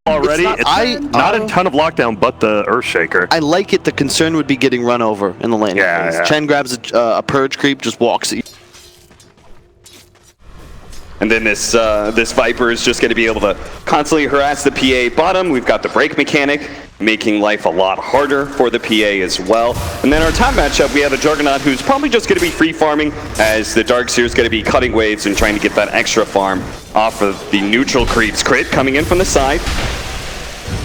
already. Not a ton of lockdown, but the Earthshaker. I like it. The concern would be getting run over in the lane. Yeah. Chen grabs a purge creep, just walks. And then this Viper is just going to be able to constantly harass the PA bottom. We've got the break mechanic, making life a lot harder for the PA as well. And then our top matchup, we have a Juggernaut who's probably just going to be free farming, as the Darkseer is going to be cutting waves and trying to get that extra farm off of the neutral creeps. Crit coming in from the side.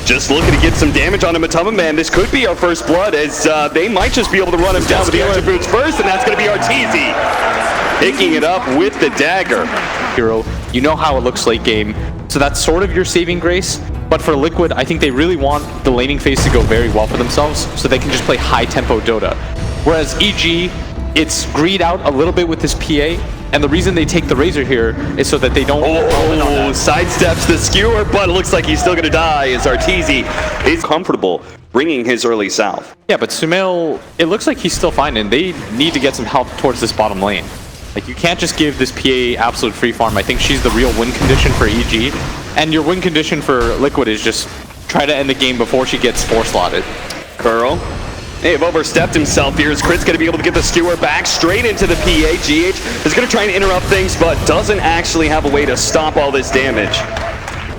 Just looking to get some damage on a Matuma Man. This could be our first blood, as they might just be able to run him down with the extra boots first, and that's going to be Arteezy picking it up with the dagger. Hero, you know how it looks late game, so that's sort of your saving grace. But for Liquid, I think they really want the laning phase to go very well for themselves, so they can just play high tempo Dota. Whereas EG, it's greed out a little bit with this PA, and the reason they take the Razor here is so that they don't... Sidesteps the skewer, but it looks like he's still going to die, as Arteezy is comfortable bringing his early south. Yeah, but Sumail, it looks like he's still fine, and they need to get some help towards this bottom lane. Like, you can't just give this PA absolute free farm. I think she's the real win condition for EG, and your win condition for Liquid is just try to end the game before she gets 4-slotted. Curl. They've overstepped himself here, as Crit's going to be able to get the skewer back straight into the PA. GH is going to try and interrupt things, but doesn't actually have a way to stop all this damage.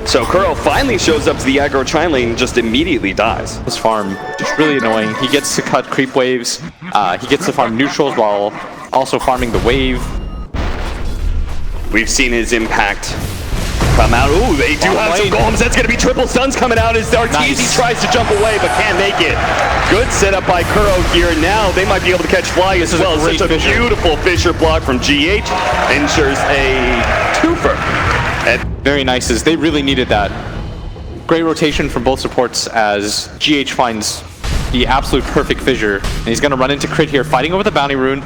So Curl finally shows up to the aggro tri lane and just immediately dies. This farm, just really annoying. He gets to cut creep waves, he gets to farm neutrals while also farming the wave. We've seen his impact come out. Ooh, they do have some golems. That's going to be triple stuns coming out as Arteezy tries to jump away but can't make it. Good setup by Kuro here. Now they might be able to catch Fly as well. Such a beautiful Fisher block from GH. Ensures a twofer. Very nice, as they really needed that. Great rotation from both supports as GH finds the absolute perfect fissure. And he's going to run into Crit here, fighting over the bounty rune.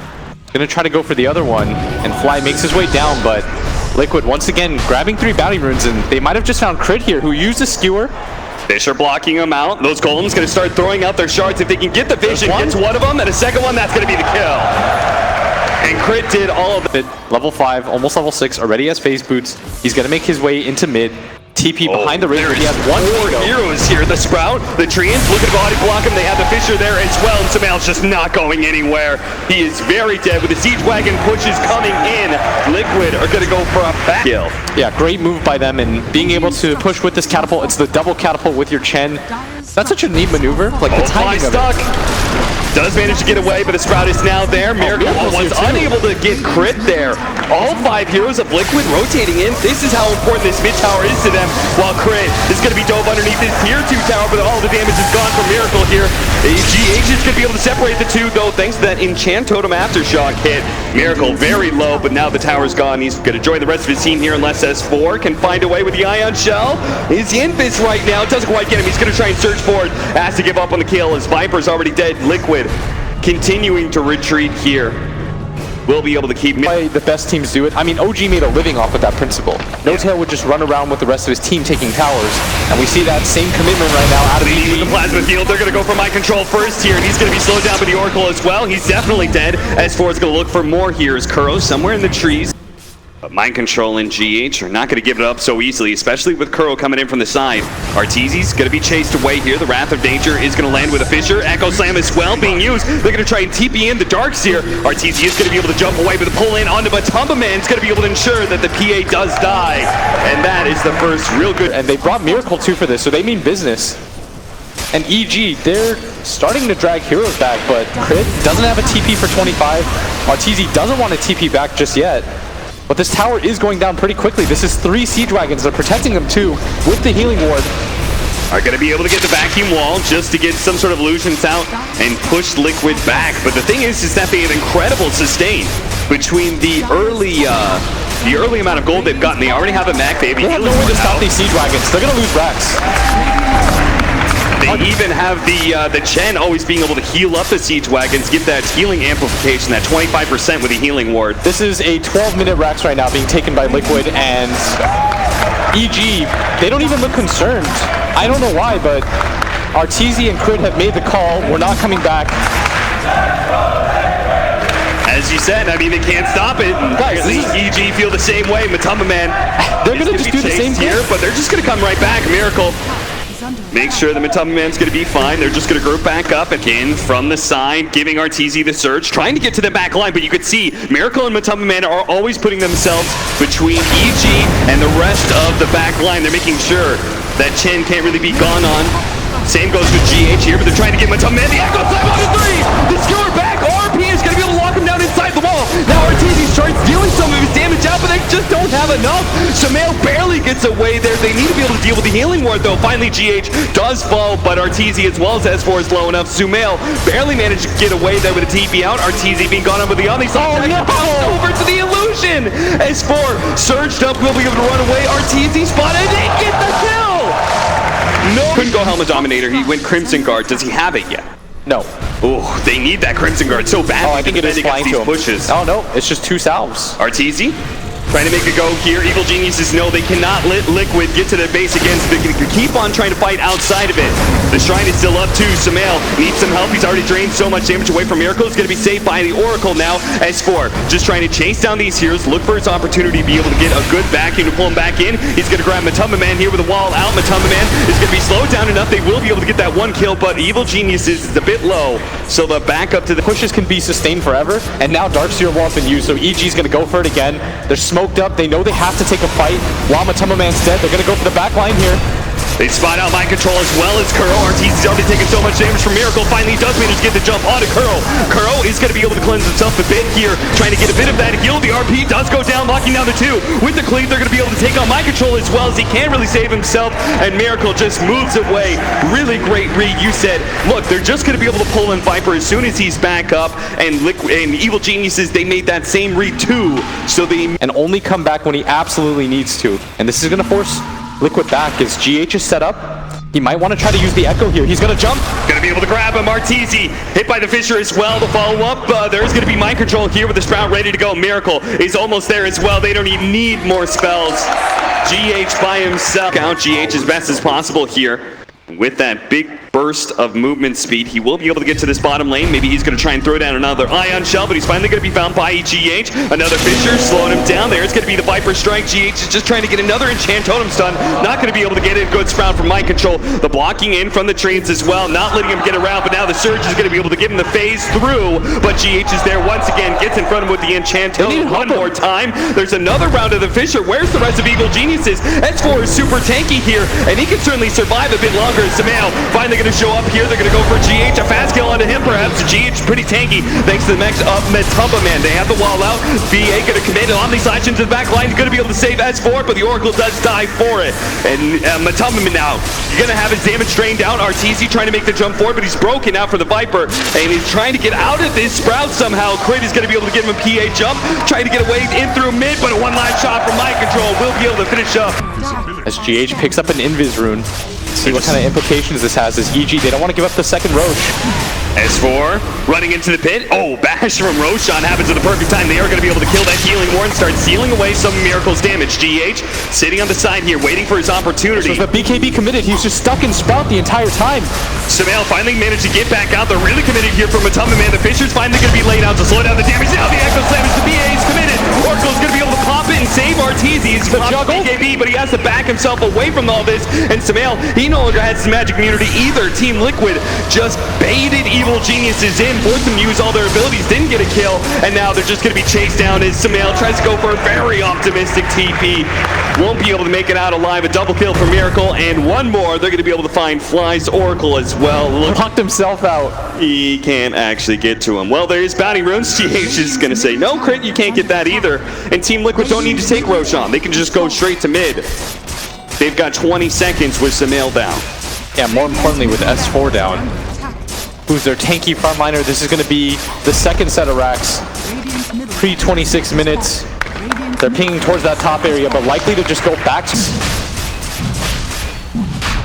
Going to try to go for the other one, and Fly makes his way down, but Liquid once again grabbing 3 bounty runes, and they might have just found Crit here, who used a skewer. Fisher blocking him out. Those golems going to start throwing out their shards if they can get the vision. Gets one of them, and a second one, that's going to be the kill. And Crit did all of it. Level 5, almost level 6, already has phase boots. He's going to make his way into mid. TP behind the Razor. He has 4 heroes here. The Sprout, the Treants, looking to body block him. They have the Fisher there as well, and Sumail's just not going anywhere. He is very dead with the Siege Wagon pushes coming in. Liquid are going to go for a back kill. Yeah, great move by them, and being able to push with this catapult. It's the double catapult with your Chen. That's such a neat maneuver. Like, the timing of stuck. it. Does manage to get away, but the Sprout is now there. Miracle was unable to get Crit there. All 5 heroes of Liquid rotating in. This is how important this mid tower is to them, while Crit is going to be dove underneath this tier 2 tower, but all the damage is gone from Miracle here. GH is going to be able to separate the two, though, thanks to that Enchant Totem Aftershock hit. Miracle very low, but now the tower's gone. He's going to join the rest of his team here unless S4 can find a way with the Ion Shell. He's in this right now. Doesn't quite get him. He's going to try and search for it. Has to give up on the kill as Viper's already dead. Liquid continuing to retreat here. We'll be able to keep the best teams do it. I mean, OG made a living off of that principle. No-Tail would just run around with the rest of his team taking towers, and we see that same commitment right now out of the plasma field. They're going to go for mind control first here, and he's going to be slowed down by the Oracle as well. He's definitely dead. S4 is going to look for more here as Kuro somewhere in the trees. But mind control and GH are not going to give it up so easily, especially with Kuro coming in from the side. Arteezy's going to be chased away here. The Wrath of Danger is going to land with a Fisher. Echo Slam as well being used. They're going to try and TP in the Darkseer. Arteezy is going to be able to jump away, but the pull in onto Matuma Man is going to be able to ensure that the PA does die. And that is the first real good. And they brought Miracle 2 for this, so they mean business. And EG, they're starting to drag heroes back, but Crit doesn't have a TP for 25. Arteezy doesn't want to TP back just yet. But this tower is going down pretty quickly. This is 3 Siege Wagons. They're protecting them too with the healing ward. Are going to be able to get the vacuum wall just to get some sort of illusions out and push Liquid back. But the thing is that they have incredible sustain between the early amount of gold they've gotten. They already have a Mac baby. They have nowhere to stop these Siege Wagons. They're going to lose racks. They even have the Chen always being able to heal up the Siege Wagons, give that healing amplification, that 25% with the healing ward. This is a 12-minute Rax right now being taken by Liquid, and EG, they don't even look concerned. I don't know why, but Arteezy and Crit have made the call. We're not coming back. As you said, I mean, they can't stop it. Guys, EG feel the same way. Matamba Man, they're going to just do the same here, thing. but they're just going to come right back. Miracle. Make sure the Matamba Man's going to be fine. They're just going to group back up again from the side, giving RTZ the surge, trying to get to the back line, but you could see Miracle and Matamba Man are always putting themselves between EG and the rest of the back line. They're making sure that Chen can't really be gone on. Same goes with GH here, but they're trying to get Matamba Man. The Echo Slam on the 3! The skewer back! RP is going to be able to lock him down inside the wall. Now RTZ starts dealing some of his damage out, but they just don't have enough. Sumail barely gets away there. They need to be able to deal with the healing ward, though. Finally, GH does fall, but RTZ as well as S4 is low enough. Sumail barely managed to get away there with a TP out. RTZ being gone on with the Omni. Over to the illusion. S4 surged up, will be able to run away. RTZ spotted and get the kill. No, couldn't go Helmet Dominator. He went Crimson Guard. Does he have it yet? No. Oh, they need that Crimson Guard so bad. Oh, I think it is flying to him. Pushes. Oh, no, it's just 2 salves. RTZ trying to make a go here. Evil Geniuses know they cannot let Liquid get to the base again, so they can keep on trying to fight outside of it. The Shrine is still up too. Sumail needs some help. He's already drained so much damage away from Miracle. He's going to be saved by the Oracle now. S4 just trying to chase down these heroes, look for his opportunity to be able to get a good vacuum to pull him back in. He's going to grab Matamba Man here with a wall out. Matamba Man is going to be slowed down enough. They will be able to get that 1 kill, but Evil Geniuses is a bit low, so the back up to the pushes can be sustained forever, and now Darkseer wall's been used, so EG is going to go for it again. They're smoked up. They know they have to take a fight. While Matamba Man's dead, they're going to go for the back line here. They spot out Mind Control as well as Kuro. RTZ's already taking so much damage from Miracle. Finally, does manage to get the jump onto Kuro. Kuro is going to be able to cleanse himself a bit here, trying to get a bit of that heal. The RP does go down, locking down the 2. With the cleave, they're going to be able to take on Mind Control as well, as he can't really save himself, and Miracle just moves away. Really great read. You said, look, they're just going to be able to pull in Viper as soon as he's back up, and Evil Geniuses, they made that same read too, so they... And only come back when he absolutely needs to. And this is going to force Liquid back as GH is set up. He might want to try to use the Echo here. He's going to jump. Going to be able to grab him. RTZ hit by the Fissure as well. The follow-up, there's going to be Mind Control here with the Sprout ready to go. Miracle is almost there as well. They don't even need more spells. GH by himself. Count GH as best as possible here. With that big burst of movement speed, he will be able to get to this bottom lane. Maybe he's going to try and throw down another Ion Shell, but he's finally going to be found by GH. Another Fissure slowing him down there. It's going to be the Viper Strike. GH is just trying to get another Enchant Totem stun. Not going to be able to get a good Sprout from Mind Control. The blocking in from the trains as well, not letting him get around, but now the Surge is going to be able to give him the phase through, but GH is there once again, gets in front of him with the Enchant Totem one more time. There's another round of the Fissure. Where's the rest of Evil Geniuses? S4 is super tanky here, and he can certainly survive a bit longer. Sumail finally going to show up here. They're going to go for GH, a fast kill onto him perhaps. GH pretty tanky thanks to the max of Matamba Man. They have the wall out. VA going to commit an Omni Slash into the back line. He's going to be able to save S4, but the Oracle does die for it. And Matamba Man now, you're going to have his damage drained down. RTZ trying to make the jump forward, but he's broken out for the Viper, and he's trying to get out of this Sprout somehow. Crit is going to be able to give him a PA jump, trying to get away in through mid, but a one last shot from Mind Control will be able to finish up. As GH picks up an Invis rune. See what kind of implications this has as EG. They don't want to give up the second Roche. S4 running into the pit. Oh, bash from Roshan happens at the perfect time. They are going to be able to kill that healing ward and start sealing away some Miracle's damage. GH sitting on the side here, waiting for his opportunity. But BKB committed. He's just stuck in Sprout the entire time. Sumail finally managed to get back out. They're really committed here for Matamba Man. The Fissure's finally going to be laid out to slow down the damage. Now the Echo Slam is the BA is committed. Oracle's going to be able to pop it and save RTZ. He's popped BKB, but he has to back himself away from all this. And Sumail, he no longer has his magic immunity either. Team Liquid just baited Evil Geniuses in, forced them to use all their abilities, didn't get a kill, and now they're just going to be chased down as Sumail tries to go for a very optimistic TP. Won't be able to make it out alive. A double kill for Miracle, and one more. They're going to be able to find Fly's Oracle as well. Locked himself out. He can't actually get to him. Well, there's Bounty Runes. GH is going to say, no, Crit, you can't get that either. And Team Liquid don't need to take Roshan. They can just go straight to mid. They've got 20 seconds with Sumail down. Yeah, more importantly with S4 down, who's their tanky frontliner. This is going to be the second set of racks, pre-26 minutes. They're pinging towards that top area, but likely to just go back.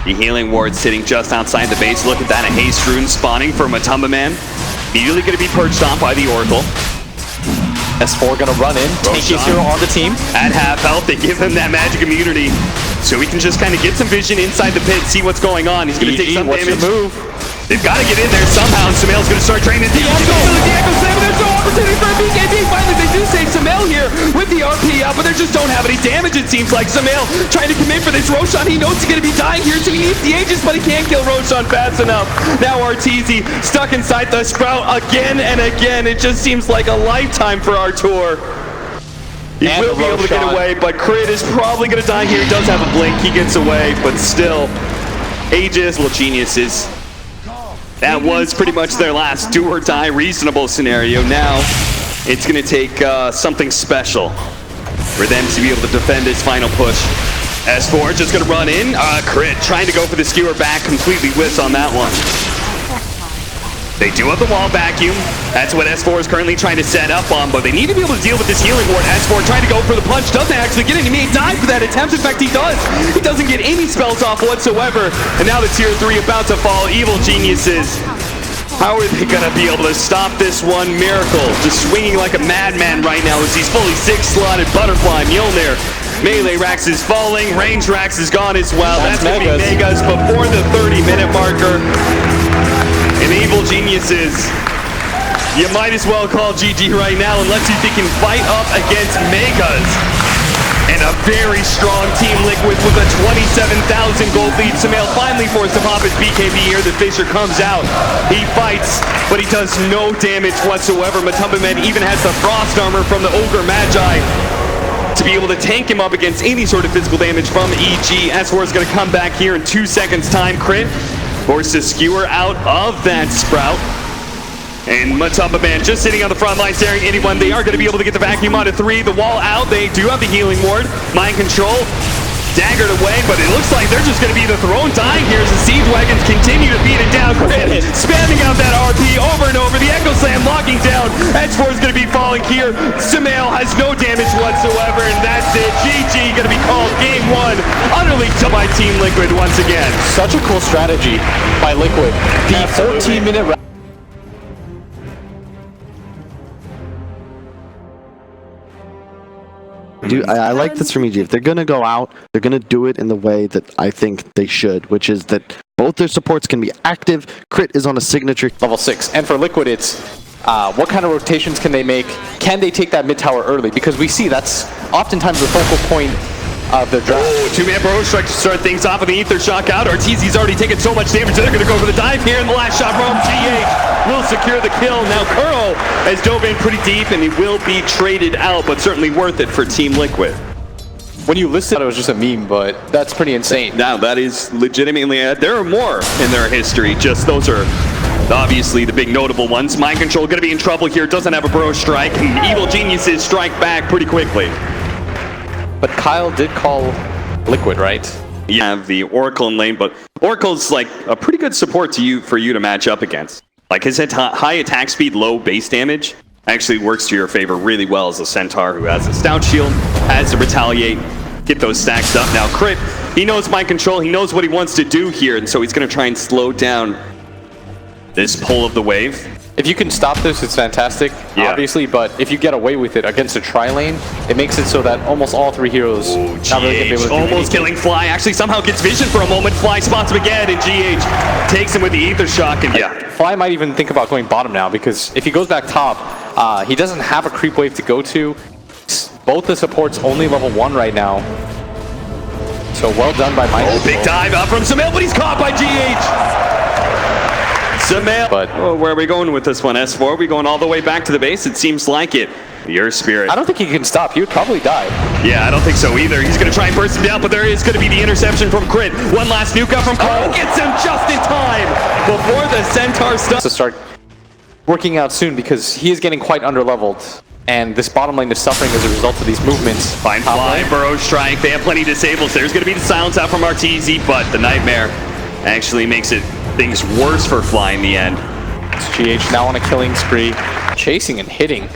The healing ward sitting just outside the base. Look at that, a haste rune spawning for Matamba Man. Immediately going to be perched on by the Oracle. S4 going to run in, tankiest hero on the team. At half health, they give him that magic immunity. So he can just kind of get some vision inside the pit, see what's going on. He's going to take some damage. Move? They've got to get in there somehow. Sumail's going to start training. The Echo Slam, there's no opportunity for a BKB. have any damage, it seems like. Sumail trying to commit for this. Roshan, he knows he's going to be dying here, so he needs the Aegis, but he can't kill Roshan fast enough. Now Arteezy stuck inside the Sprout again and again. It just seems like a lifetime for Artur. He will be able to get away, but Crit is probably going to die here. He does have a blink. He gets away, but still, Aegis, little geniuses. That was pretty much their last do-or-die reasonable scenario. Now, it's going to take something special for them to be able to defend this final push. S4 just going to run in. Crit trying to go for the skewer back. Completely whiffs on that one. They do have the wall vacuum. That's what S4 is currently trying to set up on, but they need to be able to deal with this healing ward. S4 trying to go for the punch. Doesn't actually get it. He may die for that attempt. In fact, he does. He doesn't get any spells off whatsoever. And now the tier 3 about to fall. Evil geniuses. How are they going to be able to stop this one? Miracle just swinging like a madman right now as he's fully 6-slotted. Butterfly, Mjolnir. Melee Rax is falling. Range Rax is gone as well. That's going to be Megas before the 30-minute marker. And Evil Geniuses, you might as well call GG right now unless you think you can fight up against Megas. And a very strong Team Liquid with a 27,000 gold lead. Sumail finally forced to pop his BKB here. The Fissure comes out. He fights, but he does no damage whatsoever. Matumbaman even has the Frost Armor from the Ogre Magi to be able to tank him up against any sort of physical damage from EG. S4 is going to come back here in 2 seconds time. Crit forced to skewer out of that Sprout. And Matumbaman just sitting on the front line staring at anyone. They are going to be able to get the vacuum onto 3. The wall out. They do have the healing ward. Mind control. Daggered away, but it looks like they're just going to be the throne dying here as the Siege Wagons continue to beat it down. Crit spamming out that RP over and over. The Echo Slam locking down. X4 is going to be falling here. Sumail has no damage whatsoever, and that's it. GG going to be called game 1. Utterly done by Team Liquid once again. Such a cool strategy by Liquid. The 14-minute round. Dude, I like this from EG. If they're going to go out, they're going to do it in the way that I think they should, which is that both their supports can be active. Crit is on a signature. Level 6. And for Liquid, it's what kind of rotations can they make? Can they take that mid tower early? Because we see that's oftentimes the focal point of their draft. Oh, 2-man Burrow Strike to start things off with the Ether Shock out. Arteezy's already taken so much damage, they're going to go for the dive here, and the last shot from GH will secure the kill. Now Curl has dove in pretty deep, and he will be traded out, but certainly worth it for Team Liquid. When you listed it was just a meme, but that's pretty insane. Now, that is legitimately, there are more in their history, just those are obviously the big notable ones. Mind Control going to be in trouble here, doesn't have a Burrow Strike, and Evil Geniuses strike back pretty quickly. But Kyle did call Liquid, right? You have the Oracle in lane, but Oracle's like a pretty good support for you to match up against. Like his high attack speed, low base damage actually works to your favor really well as a Centaur who has a Stout Shield, has to retaliate, get those stacks up. Now Crit, he knows Mind Control, he knows what he wants to do here, and so he's going to try and slow down this pull of the wave. If you can stop this, it's fantastic, obviously, but if you get away with it against a tri-lane, it makes it so that almost all 3 heroes not really gonna be able to do almost anything. killing Fly, actually somehow gets vision for a moment. Fly spots him again, and GH takes him with the Ether Shock, and Fly might even think about going bottom now, because if he goes back top, he doesn't have a creep wave to go to. Both the supports only level 1 right now. So well done by Mind Control. Big dive up from Sumail, but he's caught by GH. Sumail, but where are we going with this one, S4? Are we going all the way back to the base? It seems like it. Your Spirit. I don't think he can stop. He would probably die. Yeah, I don't think so either. He's going to try and burst him down, but there is going to be the interception from Crit. One last nuke up from Carl. Gets him just in time before the Centaur stuff. To start working out soon because he is getting quite underleveled. And this bottom lane is suffering as a result of these movements. Fine Fly, Burrow Strike. They have plenty of disables. There's going to be the silence out from Arteezy, but the Nightmare actually makes things worse for Fly in the end. It's GH now on a killing spree. Chasing and hitting.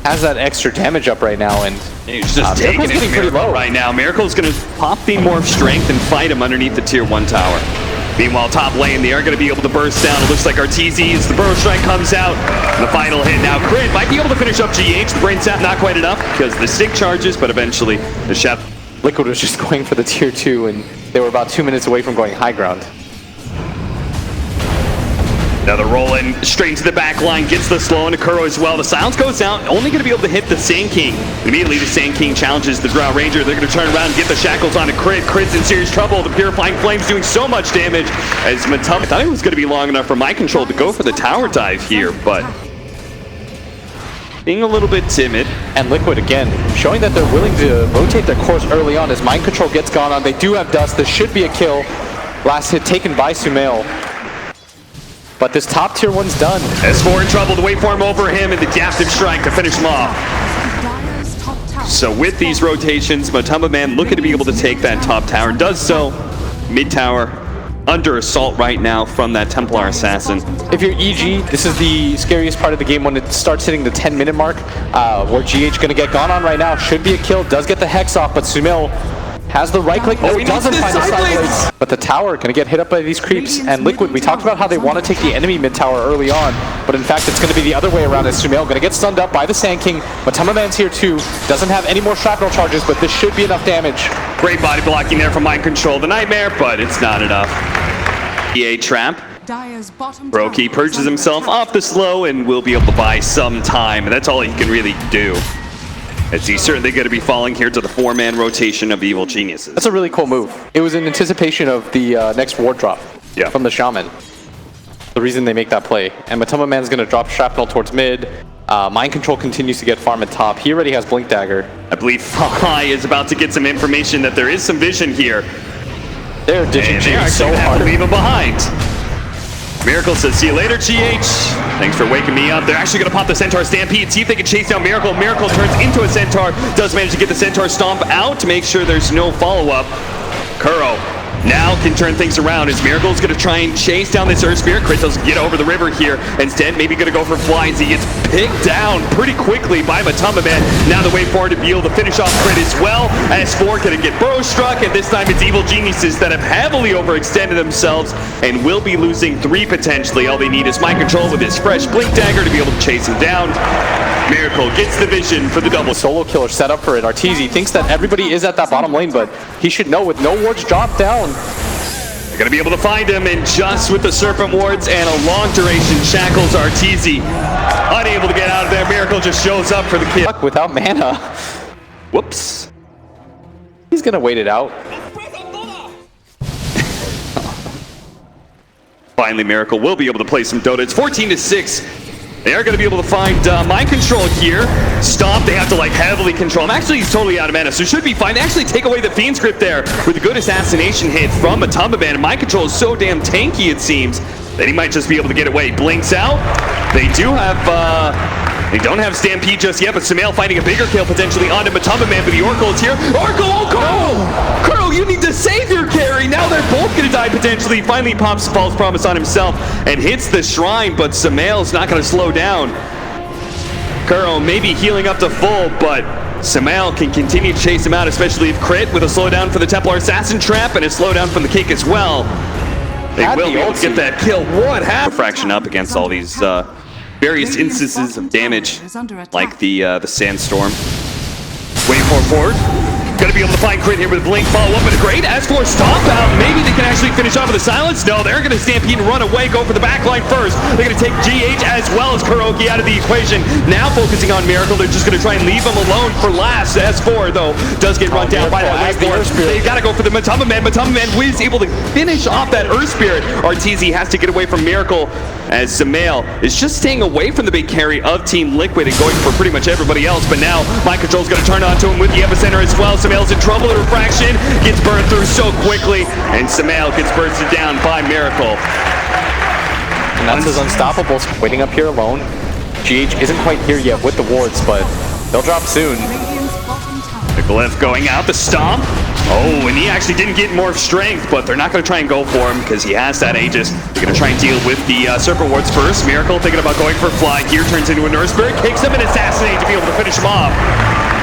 Has that extra damage up right now, and he's just taking it pretty low right now. Miracle's going to pop the Morph Strength and fight him underneath the tier 1 tower. Meanwhile, top lane, they are going to be able to burst down. It looks like Arteezy, as the Burrow Strike comes out. The final hit now. Crit might be able to finish up GH. The Brain Sap not quite enough because the stick charges, but eventually the chef. Liquid was just going for the tier 2, and they were about 2 minutes away from going high ground. Now they're rolling straight into the back line, gets the slow into Kuro as well. The silence goes down, only going to be able to hit the Sand King. Immediately the Sand King challenges the Drow Ranger. They're going to turn around and get the shackles on a Crit. Crit's in serious trouble. The Purifying Flame's doing so much damage as Matum. I thought it was going to be long enough for Mind Control to go for the tower dive here, but being a little bit timid. And Liquid again, showing that they're willing to rotate their course early on as Mind Control gets gone on. They do have Dust. This should be a kill. Last hit taken by Sumail. But this top tier one's done. S4 in trouble, the waveform over him, and the adaptive strike to finish him off. So with these rotations, Matumba Man looking to be able to take that top tower. Does so. Mid tower under assault right now from that Templar Assassin. If you're EG, this is the scariest part of the game when it starts hitting the 10-minute mark, where GH gonna get gone on right now. Should be a kill, does get the Hex off, but Sumail has the right click. Oh, he doesn't needs find the the side side blades. blades. But the tower gonna get hit up by these creeps. And Liquid, we talked about how they want to take the enemy mid tower early on, but in fact it's gonna be the other way around as Sumail gonna get stunned up by the Sand King. Matumba Man's here too. Doesn't have any more shrapnel charges, but this should be enough damage. Great body blocking there from Mind Control. The Nightmare, but it's not enough. EA trap. Brokey purges himself off the slow and will be able to buy some time. And that's all he can really do, as he's certainly going to be falling here to the 4-man rotation of Evil Geniuses. That's a really cool move. It was in anticipation of the next ward drop from the Shaman. The reason they make that play. And Matumba Man's going to drop shrapnel towards mid. Mind Control continues to get farm at top. He already has Blink Dagger. I believe Fly is about to get some information that there is some vision here. They're ditching GH so hard. Leave him behind. Miracle says, see you later, GH. Thanks for waking me up. They're actually going to pop the Centaur Stampede, see if they can chase down Miracle. Miracle turns into a Centaur, does manage to get the Centaur Stomp out to make sure there's no follow-up. Kuro now can turn things around as Miracle's going to try and chase down this Earth Spirit. Kratos get over the river here. Instead, maybe going to go for Fly as he gets picked down pretty quickly by Matumba Man. Now the way forward to be able to finish off Crit as well. S4 going to get Burrow struck, and this time it's Evil Geniuses that have heavily overextended themselves and will be losing 3 potentially. All they need is Mind Control with his fresh Blink Dagger to be able to chase him down. Miracle gets the vision for the double. Solo killer set up for it. Arteezy thinks that everybody is at that bottom lane, but he should know with no wards dropped down. They're going to be able to find him, and just with the Serpent Wards and a long duration shackles, Arteezy unable to get out of there. Miracle just shows up for the kill. Without mana. Whoops. He's going to wait it out. Finally, Miracle will be able to play some Dota. It's 14-6. They are going to be able to find Mind Control here. Stomp, they have to like heavily control him. Actually, he's totally out of mana, so should be fine. They actually take away the Fiend script there with a good assassination hit from Matumba Man. Mind Control is so damn tanky, it seems, that he might just be able to get away. Blinks out. They do have, they don't have Stampede just yet, but Sumail finding a bigger kill potentially onto Matumba Man, but the Oracle is here. Oracle, oh, Kuro! Kuro, you need to save your carry! Now they're both gonna die potentially. Finally pops False Promise on himself and hits the Shrine, but Sumail's not gonna slow down. Kuro maybe healing up to full, but Sumail can continue to chase him out, especially if Crit with a slowdown for the Templar Assassin trap and a slowdown from the Cake as well. They will be able to get that kill. What happened? Fraction up against all these various instances of damage, like the Sandstorm. Waiting forward. Gonna be able to find Crit here with Blink, follow up with a great S4 stomp out. Maybe they can actually finish off with a silence. No, they're gonna Stampede and run away, go for the backline first. They're gonna take GH as well as Kuroki out of the equation. Now focusing on Miracle, they're just gonna try and leave him alone for last. S4 though does get run down by that Wave Force. They gotta go for the Matumba Man. Matumba Man is able to finish off that Earth Spirit. Arteezy has to get away from Miracle as Sumail is just staying away from the big carry of Team Liquid and going for pretty much everybody else. But now Mind Control's gonna turn onto him with the Epicenter as well. Sumail's in trouble. The refraction gets burned through so quickly, and Sumail gets bursted down by Miracle. And that's his Unstoppable waiting up here alone. GH isn't quite here yet with the wards, but they'll drop soon. The Glyph going out, the Stomp. Oh, and he actually didn't get more strength, but they're not going to try and go for him because he has that Aegis. They're going to try and deal with the Serpent Wards first. Miracle thinking about going for Fly here, turns into a Nurse Spirit, kicks him and Assassinate to be able to finish him off.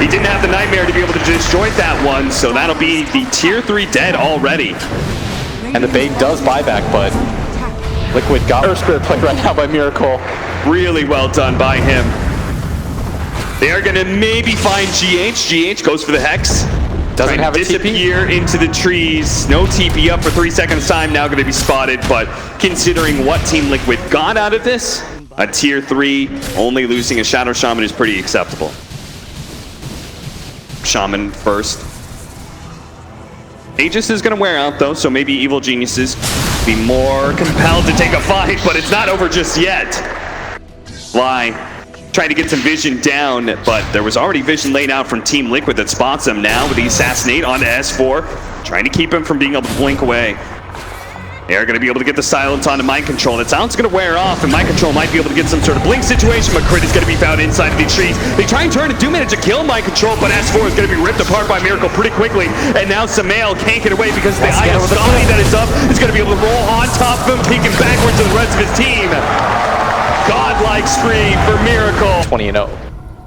He didn't have the Nightmare to be able to disjoint that one, so that'll be the Tier 3 dead already. And the bait does buyback, but Liquid got Earth Spirit played right now by Miracle. Really well done by him. They are going to maybe find GH. GH goes for the Hex. Doesn't have a TP. Disappear into the trees. No TP up for 3 seconds time. Now going to be spotted. But considering what Team Liquid got out of this, a tier 3 only losing a Shadow Shaman is pretty acceptable. Shaman first. Aegis is going to wear out though, so maybe Evil Geniuses be more compelled to take a fight, but it's not over just yet. Fly trying to get some vision down, but there was already vision laid out from Team Liquid that spots him now with the Assassinate onto S4, trying to keep him from being able to blink away. They're going to be able to get the silence onto Mind Control. That sound's going to wear off, and Mind Control might be able to get some sort of blink situation, but Crit is going to be found inside of the trees. They try and turn and do manage to kill Mind Control, but S4 is going to be ripped apart by Miracle pretty quickly, and now Samael can't get away because the Eye of Stalin that is up is going to be able to roll on top of him, peeking backwards to the rest of his team. Godlike spree for Miracle. 20-0.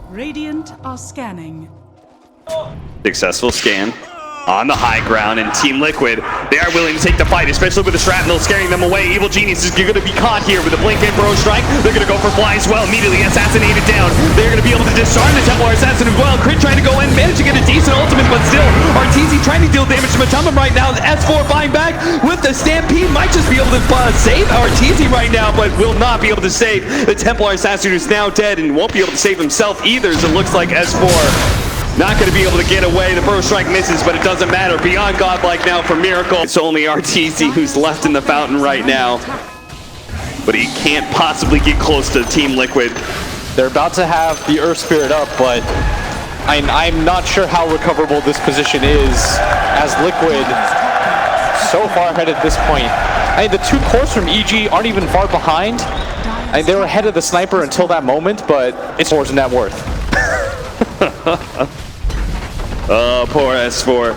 Radiant are scanning. Successful scan on the high ground, and Team Liquid, they are willing to take the fight, especially with the shrapnel scaring them away. Evil Genius is going to be caught here with a blink and burrow strike. They're going to go for Fly as well, immediately assassinated down. They're going to be able to disarm the Templar Assassin as well. Crit trying to go in, managed to get a decent ultimate, but still, RTZ trying to deal damage to Matumba right now. S4 buying back with the Stampede, might just be able to save RTZ right now, but will not be able to save the Templar Assassin, who's now dead and won't be able to save himself either, as it looks like S4 not going to be able to get away. The burrow strike misses, but it doesn't matter. Beyond godlike now for Miracle. It's only RTZ who's left in the fountain right now, but he can't possibly get close to Team Liquid. They're about to have the Earth Spirit up, but I'm not sure how recoverable this position is, as Liquid so far ahead at this point. I mean, the 2 cores from EG aren't even far behind. I mean, they were ahead of the sniper until that moment, but it's For's net worth. Oh, poor S4.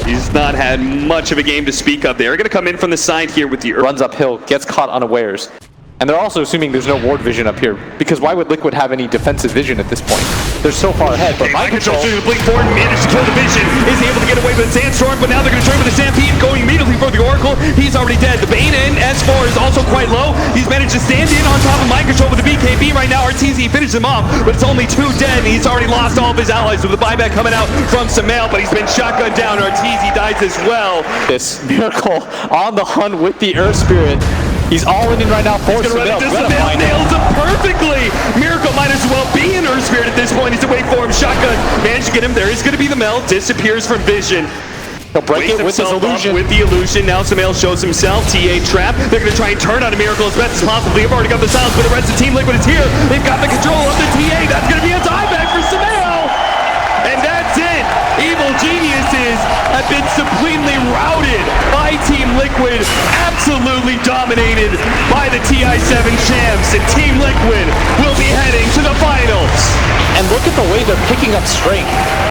He's not had much of a game to speak of. They're going to come in from the side here with the Runs uphill, gets caught unawares. And they're also assuming there's no ward vision up here, because why would Liquid have any defensive vision at this point? They're so far ahead, but Mind Control to blink forward, managed to kill the vision, is able to get away with the Sandstorm, but now they're going to turn with the Stampede, going immediately for the Oracle. He's already dead. The Bane in S4 is also quite low. He's managed to stand in on top of Mind Control with the BKB right now. RTZ finishes him off, but it's only 2 dead, and he's already lost all of his allies with the buyback coming out from Samael, but he's been shotgunned down. RTZ dies as well. This Miracle on the hunt with the Earth Spirit. He's all in right now for Samael. Samael nails him perfectly. Miracle might as well be an Earth Spirit at this point. He's away for him. Shotgun. Managed to get him. There is going to be the melt. Disappears from vision. He'll break it with his illusion. With the illusion. Now Samael shows himself. TA trap. They're going to try and turn on a Miracle as best as possible. They've already got the silence, but the rest of the Team Liquid is here. They've got the control of the TA. That's going to be a dieback for Samael. And that's it. Evil Geniuses have been completely routed by Team Liquid, absolutely dominated by the TI7 champs, and Team Liquid will be heading to the finals. And look at the way they're picking up strength.